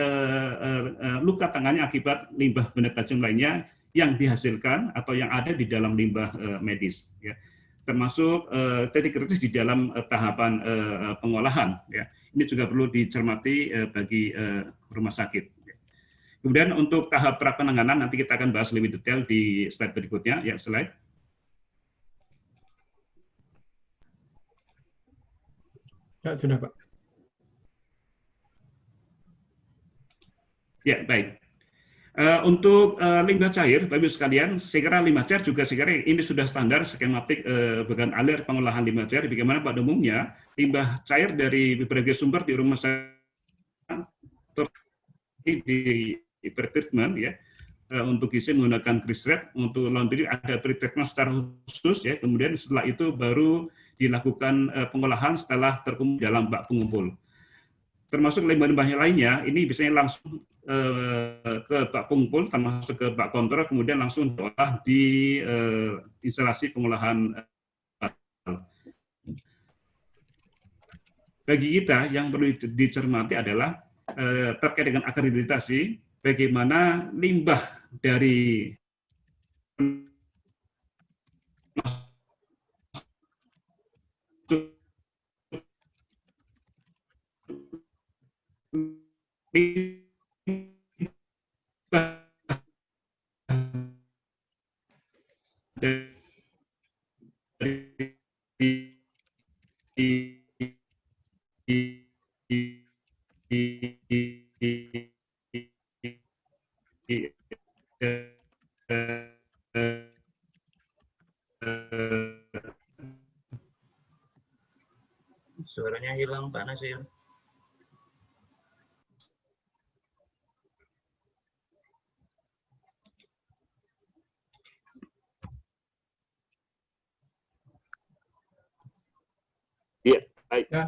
luka tangannya akibat limbah benda tajam lainnya yang dihasilkan atau yang ada di dalam limbah medis, ya. Termasuk titik kritis di dalam tahapan pengolahan. Ya. Ini juga perlu dicermati bagi rumah sakit. Kemudian untuk tahap penanganan nanti kita akan bahas lebih detail di slide berikutnya. Ya, slide. Ya, sudah Pak. Ya, baik. Untuk limbah cair, Bapak Ibu sekalian, saya kira limbah cair juga saya kira ini sudah standar skematik bagian alir pengolahan limbah cair. Bagaimana pada umumnya limbah cair dari berbagai sumber di rumah sakit di pretreatment ya, untuk isi menggunakan grease trap, untuk laundry ada pretreatment secara khusus ya. Kemudian setelah itu baru dilakukan pengolahan setelah terkumpul dalam bak pengumpul. Termasuk limbah-limbahnya lainnya, ini biasanya langsung ke bak pengumpul, termasuk ke bak kontrol, kemudian langsung diolah di instalasi pengolahan. Bagi kita yang perlu dicermati adalah terkait dengan akreditasi, bagaimana limbah dari Suaranya hilang Pak Nasir. Iya, baik. Ya.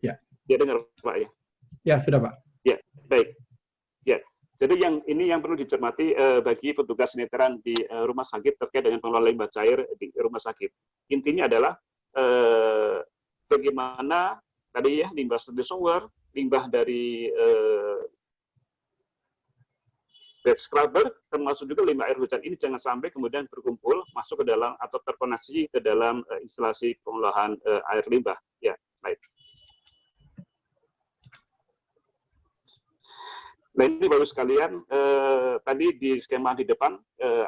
Ya. Dia dengar Pak ya. Ya, sudah Pak. Ya, baik. Ya. Jadi yang perlu dicermati bagi petugas sanitarian di rumah sakit terkait dengan pengelolaan limbah cair di rumah sakit. Intinya adalah bagaimana tadi ya limbah disposal, limbah dari bed scrubber, termasuk juga limbah air hujan ini jangan sampai kemudian berkumpul masuk ke dalam atau terkoneksi ke dalam instalasi pengolahan air limbah. Ya, slide. Nah ini Bapak sekalian, tadi di skema di depan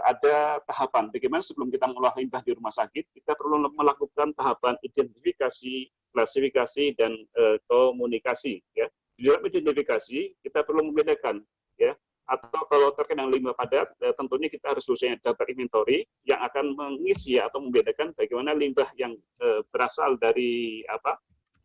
ada tahapan bagaimana sebelum kita mengolah limbah di rumah sakit, kita perlu melakukan tahapan identifikasi, klasifikasi, dan komunikasi. Ya. Di dalam identifikasi, kita perlu membedakan, ya, atau kalau terkait dengan limbah padat, tentunya kita harus selesai daftar inventory yang akan mengisi atau membedakan bagaimana limbah yang berasal dari apa,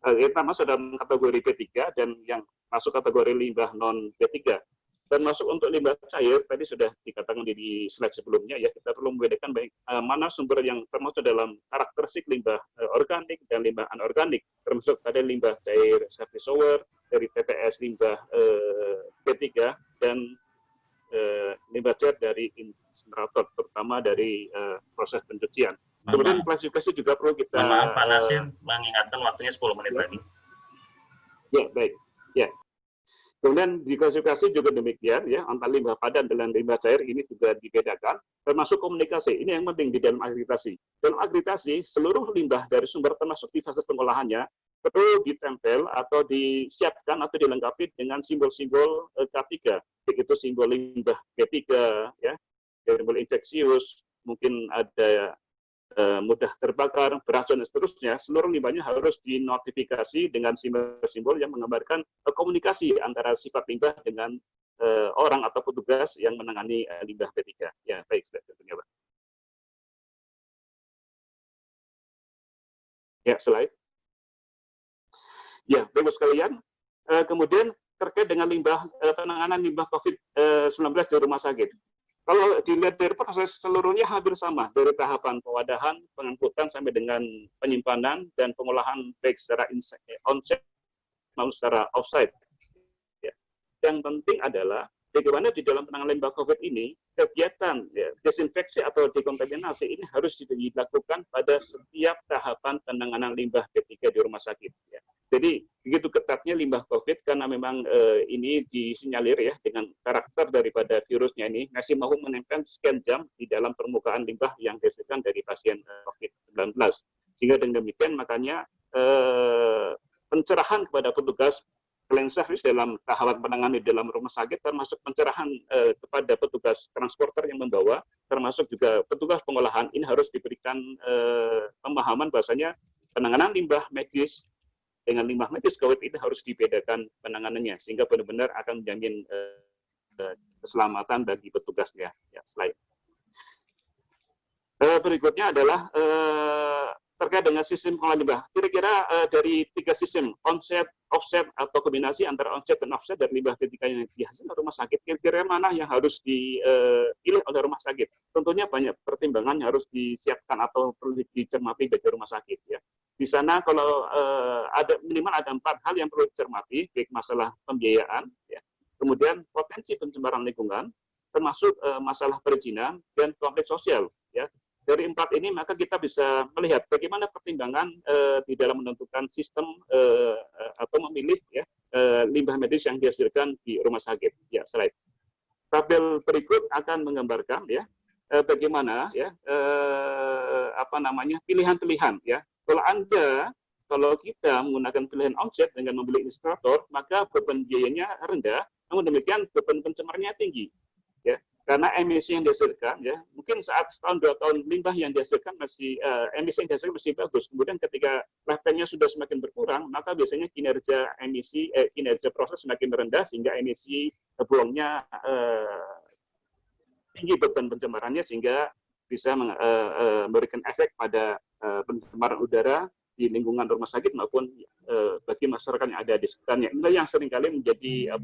kita masuk dalam kategori B3 dan yang masuk kategori limbah non B3. Dan masuk untuk limbah cair, tadi sudah dikatakan di slide sebelumnya, ya kita perlu membedakan baik mana sumber yang termasuk dalam karakteristik limbah organik dan limbah anorganik, termasuk pada limbah cair service shower, dari TPS limbah B3, dan limbah cair dari insinerator, terutama dari proses pencucian. Kemudian klasifikasi juga perlu kita... Maaf Pak Nasir, mengingatkan waktunya 10 menit lagi. Ya, baik. Ya. Kemudian di klasifikasi juga demikian, ya, antara limbah padat dan limbah cair ini juga dibedakan, termasuk komunikasi. Ini yang penting di dalam akreditasi. Dalam akreditasi, seluruh limbah dari sumber termasuk di fase pengolahannya, perlu ditempel atau disiapkan atau dilengkapi dengan simbol-simbol K3, yaitu simbol limbah B3, ya, simbol infeksius, mungkin ada mudah terbakar, beracun, dan seterusnya. Seluruh limbahnya harus dinotifikasi dengan simbol-simbol yang menggambarkan komunikasi antara sifat limbah dengan orang atau petugas yang menangani limbah B3. Ya, baik, tentunya, Pak. Ya, slide. Ya, Bapak sekalian, kemudian terkait dengan limbah penanganan limbah COVID-19 di rumah sakit. Kalau dilihat dari proses seluruhnya hampir sama, dari tahapan pewadahan, pengangkutan, sampai dengan penyimpanan dan pengolahan baik secara on-site maupun secara off-site. Ya. Yang penting adalah bagaimana di dalam penanganan limbah COVID ini, kegiatan ya, desinfeksi atau dekontaminasi ini harus dilakukan pada setiap tahapan penanganan limbah ketika di rumah sakit. Ya. Jadi begitu ketatnya limbah COVID karena memang ini disinyalir ya dengan karakter daripada virusnya ini masih mau menempel sekian jam di dalam permukaan limbah yang dihasilkan dari pasien COVID-19. Sehingga dengan demikian makanya pencerahan kepada petugas clean service dalam tahapan penanganan di dalam rumah sakit, termasuk pencerahan kepada petugas transporter yang membawa, termasuk juga petugas pengolahan, ini harus diberikan pemahaman bahasanya penanganan limbah medis dengan limbah medis COVID ini harus dibedakan penanganannya, sehingga benar-benar akan menjamin keselamatan bagi petugasnya. Ya, slide. Berikutnya adalah terkait dengan sistem pengolahan limbah. Kira-kira dari 3 sistem, onset, offset, atau kombinasi antara onset dan offset dari limbah ketika yang dihasilkan rumah sakit, kira-kira mana yang harus dipilih oleh rumah sakit? Tentunya banyak pertimbangan yang harus disiapkan atau perlu dicermati bagi rumah sakit. Ya. Di sana kalau minimal ada 4 hal yang perlu dicermati, baik masalah pembiayaan, ya, kemudian potensi pencemaran lingkungan, termasuk masalah perizinan dan konflik sosial. Ya. Dari 4 ini maka kita bisa melihat bagaimana pertimbangan di dalam menentukan sistem atau memilih ya, limbah medis yang dihasilkan di rumah sakit. Ya, slide. Tabel berikut akan menggambarkan ya bagaimana ya pilihan-pilihan ya. Kalau kita menggunakan pilihan onset dengan membeli insinerator, maka beban biayanya rendah, namun demikian beban pencemarannya tinggi. Ya, karena emisi yang dihasilkan, ya mungkin saat setahun 2 tahun limbah yang dihasilkan masih emisi yang dihasilkan masih bagus. Kemudian ketika lifetime-nya sudah semakin berkurang, maka biasanya kinerja proses semakin rendah sehingga emisi buangnya tinggi beban pencemarannya sehingga bisa memberikan efek pada pencemaran udara di lingkungan rumah sakit maupun bagi masyarakat yang ada di sekitarnya. Inilah yang seringkali menjadi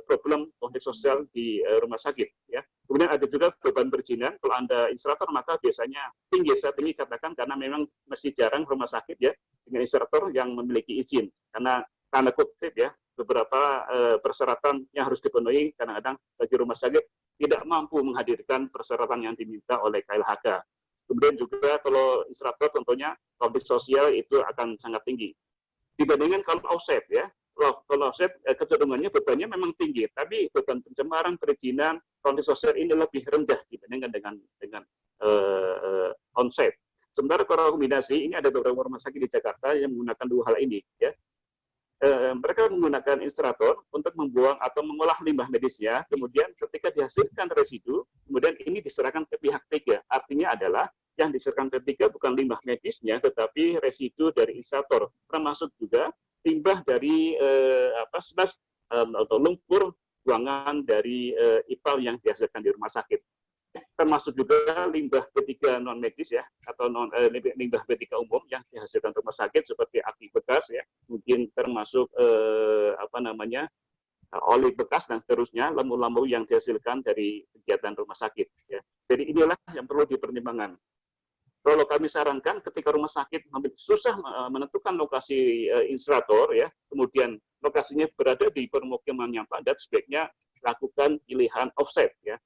problem konflik sosial di rumah sakit. Ya. Kemudian ada juga beban perizinan. Kalau Anda insinerator maka biasanya tinggi katakan karena memang masih jarang rumah sakit ya dengan insinerator yang memiliki izin. Karena tanda kutip ya beberapa persyaratan yang harus dipenuhi kadang-kadang bagi rumah sakit tidak mampu menghadirkan persyaratan yang diminta oleh KLHK. Kemudian juga kalau insinerator tentunya konflik sosial itu akan sangat tinggi. Dibandingkan kalau offset ya, kalau offset kecenderungannya bebannya memang tinggi, tapi beban pencemaran, perizinan, kondisi sosial ini lebih rendah dibandingkan dengan onsite. Sementara kalau kombinasi, ini ada beberapa rumah sakit di Jakarta yang menggunakan dua hal ini. Ya. Mereka menggunakan insinerator untuk membuang atau mengolah limbah medisnya, kemudian ketika dihasilkan residu, kemudian ini diserahkan ke pihak ketiga. Artinya adalah yang diserahkan ke ketiga bukan limbah medisnya, tetapi residu dari insinerator, termasuk juga limbah dari slas atau lumpur buangan dari IPAL yang dihasilkan di rumah sakit. Termasuk juga limbah B3 non medis ya, atau limbah B3 umum yang dihasilkan rumah sakit seperti aki bekas ya, mungkin termasuk oli bekas dan seterusnya, lembu-lembu yang dihasilkan dari kegiatan rumah sakit ya. Jadi inilah yang perlu dipertimbangkan. Kalau kami sarankan ketika rumah sakit susah menentukan lokasi insinerator ya, kemudian lokasinya berada di permukiman yang padat, sebaiknya lakukan pilihan offset ya.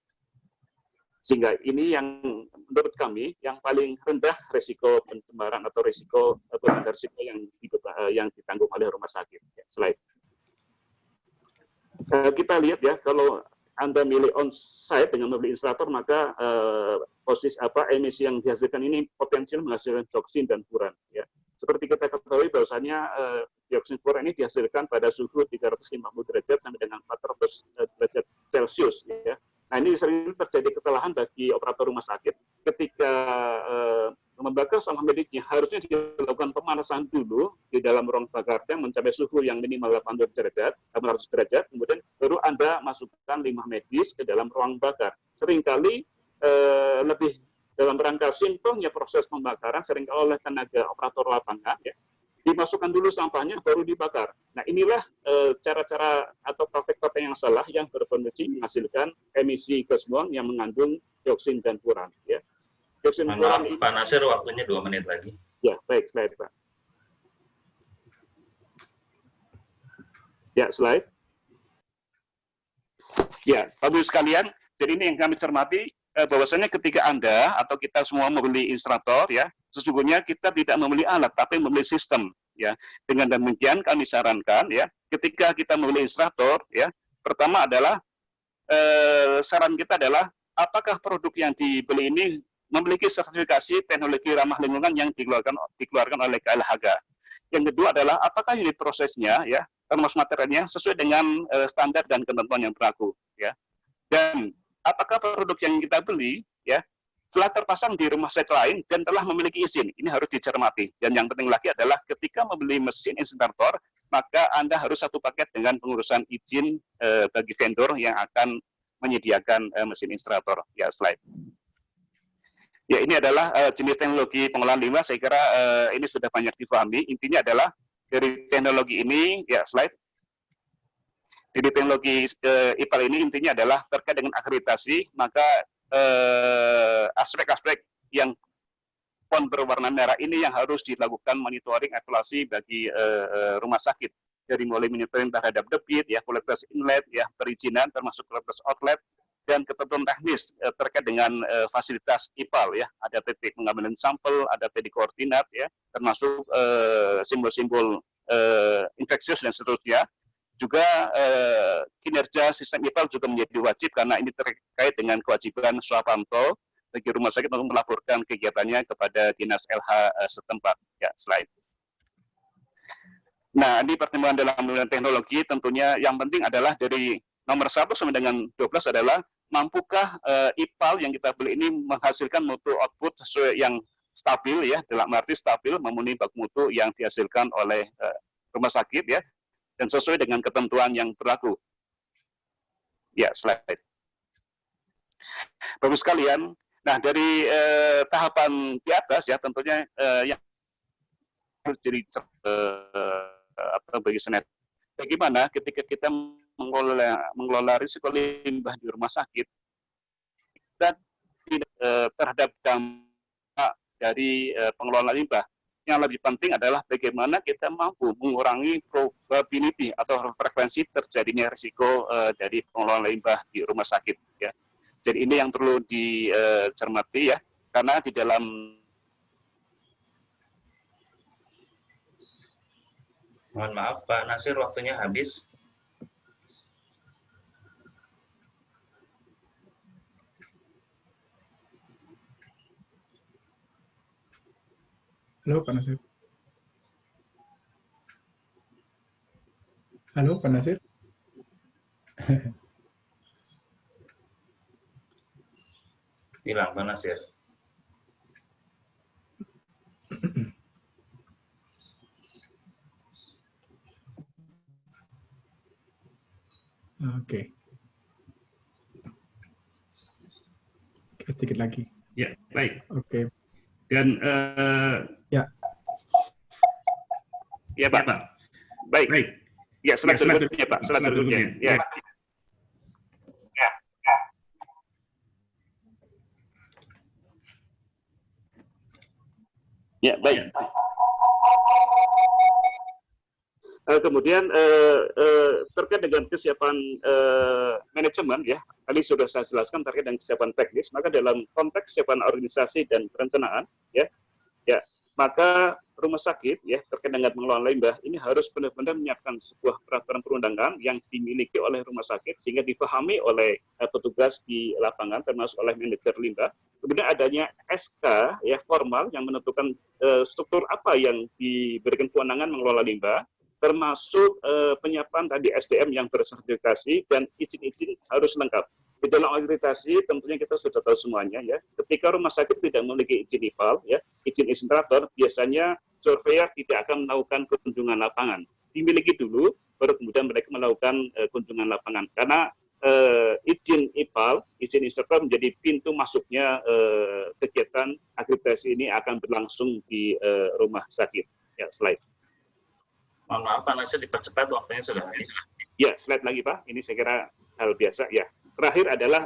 Sehingga ini yang menurut kami yang paling rendah risiko pencemaran atau risiko yang ditanggung oleh rumah sakit. Ya, slide. Kita lihat ya, kalau Anda milih on-site dengan membeli insinerator, maka emisi yang dihasilkan ini potensial menghasilkan dioksin dan furan. Ya. Seperti kita ketahui bahwasanya dioksin furan ini dihasilkan pada suhu 350 derajat sampai dengan 400 derajat Celcius. Ya. Nah, ini sering terjadi kesalahan bagi operator rumah sakit ketika membakar sampah medisnya, harusnya dilakukan pemanasan dulu di dalam ruang bakarnya mencapai suhu yang minimal 800 derajat, kemudian baru Anda masukkan limbah medis ke dalam ruang bakar. Seringkali lebih dalam rangka simpelnya proses pembakaran, seringkali oleh tenaga operator lapangan, ya, dimasukkan dulu sampahnya baru dibakar. Nah, inilah cara-cara atau praktek-praktek yang salah yang berpotensi menghasilkan emisi gas buang yang mengandung dioksin dan furan. Ya. Dioksin furan Pak Nasir, waktunya 2 menit lagi. Ya, baik, slide Pak. Ya, slide. Ya, Bapak-Ibu sekalian, jadi ini yang kami cermati, bahwasanya ketika Anda atau kita semua membeli insinerator ya, sesungguhnya kita tidak membeli alat tapi membeli sistem ya. Dengan demikian kami sarankan ya, ketika kita membeli insinerator ya, pertama adalah saran kita adalah apakah produk yang dibeli ini memiliki sertifikasi teknologi ramah lingkungan yang dikeluarkan oleh KLHK. Yang kedua adalah apakah unit prosesnya ya, termasuk materialnya sesuai dengan standar dan ketentuan yang berlaku ya. Dan apakah produk yang kita beli ya telah terpasang di rumah sakit lain dan telah memiliki izin. Ini harus dicermati. Dan yang penting lagi adalah ketika membeli mesin insinerator, maka Anda harus satu paket dengan pengurusan izin bagi vendor yang akan menyediakan mesin insinerator. Ya, slide. Ya, ini adalah jenis teknologi pengolahan limbah. Saya kira ini sudah banyak dipahami. Intinya adalah dari teknologi ini, ya, slide. Jadi teknologi IPAL ini intinya adalah terkait dengan akreditasi, maka aspek-aspek yang font berwarna merah ini yang harus dilakukan monitoring evaluasi bagi rumah sakit, dari mulai monitoring terhadap debit, ya, kualitas inlet, ya, perizinan termasuk kualitas outlet, dan ketentuan teknis terkait dengan fasilitas IPAL, ya, ada titik pengambilan sampel, ada titik koordinat, ya, termasuk simbol-simbol infeksius dan seterusnya. Juga kinerja sistem IPAL juga menjadi wajib karena ini terkait dengan kewajiban swapamto bagi rumah sakit untuk melaporkan kegiatannya kepada dinas LH setempat. Ya, slide. Nah, ini pertimbangan dalam pemilihan teknologi tentunya yang penting adalah dari nomor 1 sampai dengan 12 adalah mampukah IPAL yang kita beli ini menghasilkan mutu output sesuai yang stabil ya, dalam arti stabil memenuhi baku mutu yang dihasilkan oleh rumah sakit ya, dan sesuai dengan ketentuan yang berlaku. Ya, slide. Bapak sekalian, nah dari tahapan di atas ya tentunya yang harus jadi bagi senet. Bagaimana ketika kita mengelola risiko limbah di rumah sakit dan terhadap dampak dari pengelolaan limbah. Yang lebih penting adalah bagaimana kita mampu mengurangi probability atau frekuensi terjadinya risiko dari pengelolaan limbah di rumah sakit. Ya. Jadi ini yang perlu dicermati ya, karena di dalam Mohon maaf, Pak Nasir, waktunya habis. Halo Pak Nasir. Halo Pak Nasir. Hilang, Pak Nasir. Oke. Sedikit lagi. Ya, baik. Oke. Dan Ya. ya Pak. Baik. Ya, slide berikutnya Pak. Slide berikutnya. Ya. Ya, baik. Kemudian terkait dengan kesiapan manajemen, ya, tadi sudah saya jelaskan terkait dengan kesiapan teknis. Maka dalam konteks kesiapan organisasi dan perencanaan, ya, maka rumah sakit, ya, terkait dengan pengelolaan limbah ini harus benar-benar menyiapkan sebuah peraturan perundangan yang dimiliki oleh rumah sakit sehingga dipahami oleh petugas di lapangan, termasuk oleh manajer limbah. Kemudian adanya SK, ya, formal yang menentukan struktur apa yang diberikan kewenangan mengelola limbah, termasuk penyiapan tadi SDM yang bersertifikasi dan izin-izin harus lengkap. Di dalam akreditasi tentunya kita sudah tahu semuanya, ya. Ketika rumah sakit tidak memiliki izin IPAL, ya, izin insinerator, biasanya surveyor tidak akan melakukan kunjungan lapangan. Dimiliki dulu, baru kemudian mereka melakukan kunjungan lapangan. Karena izin IPAL, izin insinerator menjadi pintu masuknya kegiatan akreditasi ini akan berlangsung di rumah sakit. Ya, slide. Mohon maaf, Pak Nasir, dipercepat, waktunya sudah habis. Ya, slide lagi Pak. Ini saya kira hal biasa, ya. Terakhir adalah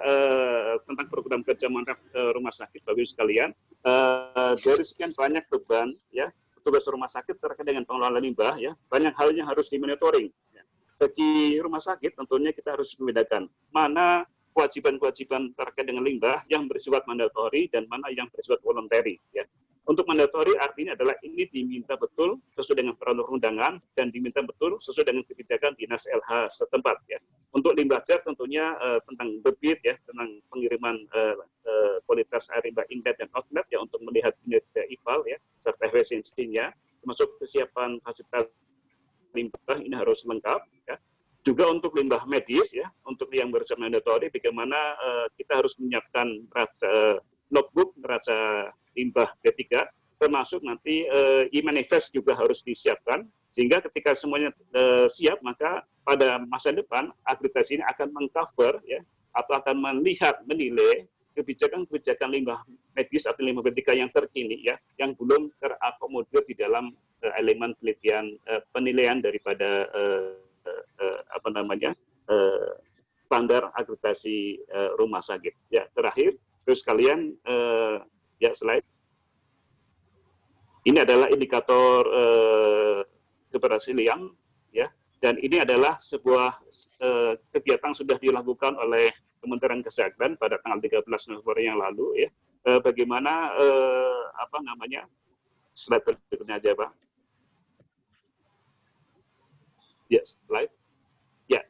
tentang program kerja mantap rumah sakit, Bapak Ibu sekalian. Dari sekian banyak beban, ya, petugas rumah sakit terkait dengan pengelolaan limbah, ya, banyak hal yang harus dimonitoring. Ya. Bagi rumah sakit, tentunya kita harus membedakan mana kewajiban-kewajiban terkait dengan limbah yang bersifat mandatori dan mana yang bersifat voluntary. Ya. Untuk mandatori artinya adalah ini diminta betul sesuai dengan peraturan undangan dan diminta betul sesuai dengan kebijakan dinas LH setempat. Ya. Untuk limbah jar tentunya tentang debit, ya, tentang pengiriman kualitas air limbah inlet dan outlet, ya, untuk melihat kinerja IPAL, ya, serta efisiensinya, termasuk kesiapan fasilitas limbah ini harus lengkap. Ya. Juga untuk limbah medis, ya, untuk yang bersifat mandatori, bagaimana kita harus menyiapkan notebook neraca limbah B3, termasuk nanti e-manifest juga harus disiapkan, sehingga ketika semuanya siap, maka pada masa depan akreditasi ini akan mengcover, ya, atau akan menilai kebijakan-kebijakan limbah medis atau limbah B3 yang terkini, ya, yang belum terakomodir di dalam elemen penilaian daripada standar akreditasi rumah sakit. Ya, terakhir, terus kalian ya, slide. Ini adalah indikator keberhasilan, ya, dan ini adalah sebuah kegiatan sudah dilakukan oleh Kementerian Kesehatan pada tanggal 13 November yang lalu, ya. Bagaimana slide berikutnya aja, Pak. Ya, slide. Ya,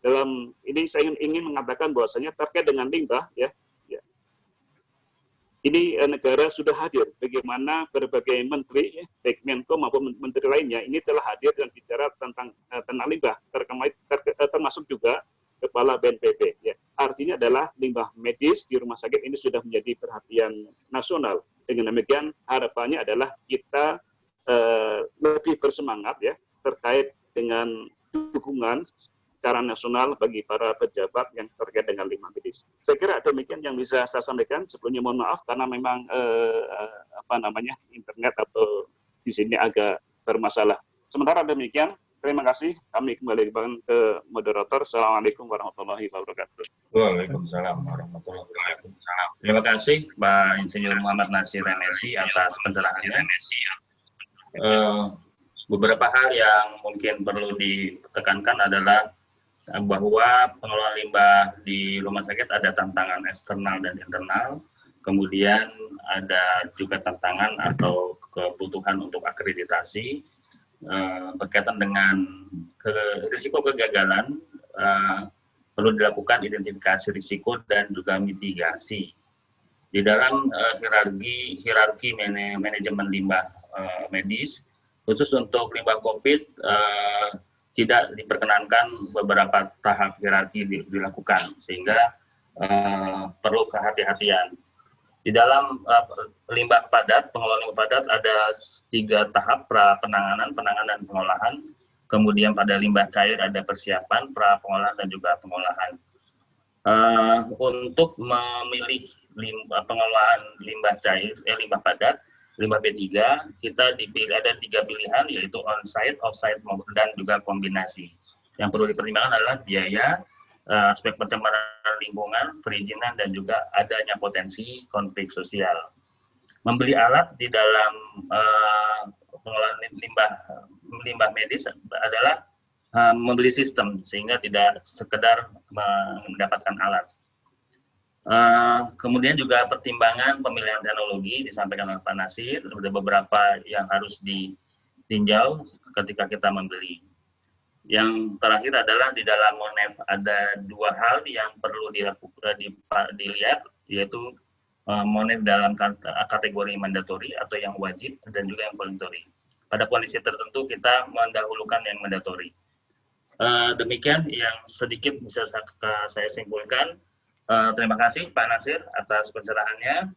dalam ini saya ingin mengatakan bahwasanya terkait dengan limbah, ya, ini negara sudah hadir. Bagaimana berbagai menteri, ya, baik Menko maupun menteri lainnya, ini telah hadir dan bicara tentang limbah, termasuk juga Kepala BNPB. Ya. Artinya adalah limbah medis di rumah sakit ini sudah menjadi perhatian nasional. Dengan demikian harapannya adalah kita lebih bersemangat, ya, terkait dengan dukungan secara nasional bagi para pejabat yang terkait dengan limbah medis. Saya kira demikian yang bisa saya sampaikan. Sebelumnya mohon maaf karena memang internet atau di sini agak bermasalah. Sementara demikian, terima kasih. Kami kembali ke moderator. Assalamualaikum warahmatullahi wabarakatuh. Waalaikumsalam warahmatullahi wabarakatuh. Terima kasih Pak Insinyur Muhammad Nasir MSI atas pencerahannya. Beberapa hal yang mungkin perlu ditekankan adalah bahwa pengelolaan limbah di rumah sakit ada tantangan eksternal dan internal, kemudian ada juga tantangan atau kebutuhan untuk akreditasi, berkaitan dengan risiko kegagalan, perlu dilakukan identifikasi risiko dan juga mitigasi. Di dalam hierarki manajemen limbah medis, khusus untuk limbah COVID, tidak diperkenankan beberapa tahap hierarki dilakukan, sehingga perlu kehati-hatian. Di dalam limbah padat, pengelolaan limbah padat ada 3 tahap: penanganan, pengolahan. Kemudian pada limbah cair ada persiapan, pengolahan dan juga pengolahan. Untuk memilih pengelolaan limbah cair, limbah padat, limbah B3, kita dipilih ada 3 pilihan, yaitu on-site, off-site, dan juga kombinasi. Yang perlu dipertimbangkan adalah biaya, aspek pencemaran lingkungan, perizinan, dan juga adanya potensi konflik sosial. Membeli alat di dalam pengelolaan limbah medis adalah membeli sistem, sehingga tidak sekedar mendapatkan alat. Kemudian juga pertimbangan pemilihan teknologi disampaikan oleh Pak Nasir, ada beberapa yang harus ditinjau ketika kita membeli. Yang terakhir adalah di dalam MONEF ada 2 hal yang perlu dilihat, yaitu MONEF dalam kategori mandatory atau yang wajib, dan juga yang voluntary. Pada kondisi tertentu kita mendahulukan yang mandatory. Demikian yang sedikit bisa saya simpulkan. Terima kasih Pak Nasir atas pencerahannya.